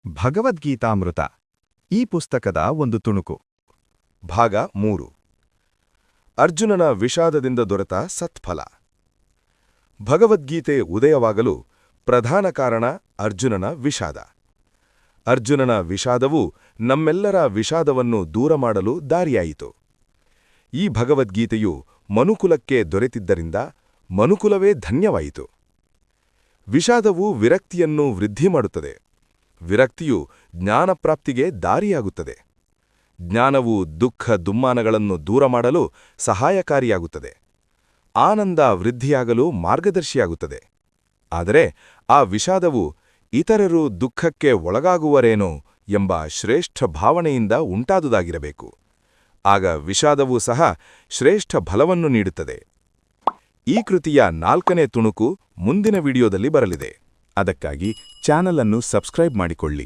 ಭಗವದ್ಗೀತಾಮೃತ ಈ ಪುಸ್ತಕದ ಒಂದು ತುಣುಕು. ಭಾಗ 3. ಅರ್ಜುನನ ವಿಷಾದದಿಂದ ದೊರೆತ ಸತ್ಫಲ. ಭಗವದ್ಗೀತೆ ಉದಯವಾಗಲು ಪ್ರಧಾನ ಕಾರಣ ಅರ್ಜುನನ ವಿಷಾದ. ಅರ್ಜುನನ ವಿಷಾದವು ನಮ್ಮೆಲ್ಲರ ವಿಷಾದವನ್ನು ದೂರ ಮಾಡಲು ದಾರಿಯಾಯಿತು. ಈ ಭಗವದ್ಗೀತೆಯು ಮನುಕುಲಕ್ಕೆ ದೊರೆತಿದ್ದರಿಂದ ಮನುಕುಲವೇ ಧನ್ಯವಾಯಿತು. ವಿಷಾದವು ವಿರಕ್ತಿಯನ್ನು ವೃದ್ಧಿ ಮಾಡುತ್ತದೆ. ವಿರಕ್ತಿಯು ಜ್ಞಾನಪ್ರಾಪ್ತಿಗೆ ದಾರಿಯಾಗುತ್ತದೆ. ಜ್ಞಾನವು ದುಃಖ ದುಮ್ಮಾನಗಳನ್ನು ದೂರ ಮಾಡಲು ಸಹಾಯಕಾರಿಯಾಗುತ್ತದೆ. ಆನಂದ ವೃದ್ಧಿಯಾಗಲು ಮಾರ್ಗದರ್ಶಿಯಾಗುತ್ತದೆ. ಆದರೆ ಆ ವಿಷಾದವು ಇತರರು ದುಃಖಕ್ಕೆ ಒಳಗಾಗುವರೇನೋ ಎಂಬ ಶ್ರೇಷ್ಠ ಭಾವನೆಯಿಂದ ಉಂಟಾದುದಾಗಿರಬೇಕು. ಆಗ ವಿಷಾದವೂ ಸಹ ಶ್ರೇಷ್ಠ ಫಲವನ್ನು ನೀಡುತ್ತದೆ. ಈ ಕೃತಿಯ 4ನೇ ತುಣುಕು ಮುಂದಿನ ವಿಡಿಯೋದಲ್ಲಿ ಬರಲಿದೆ. ಅದಕ್ಕಾಗಿ ಚಾನಲ್ ಅನ್ನು ಸಬ್ಸ್ಕ್ರೈಬ್ ಮಾಡಿಕೊಳ್ಳಿ.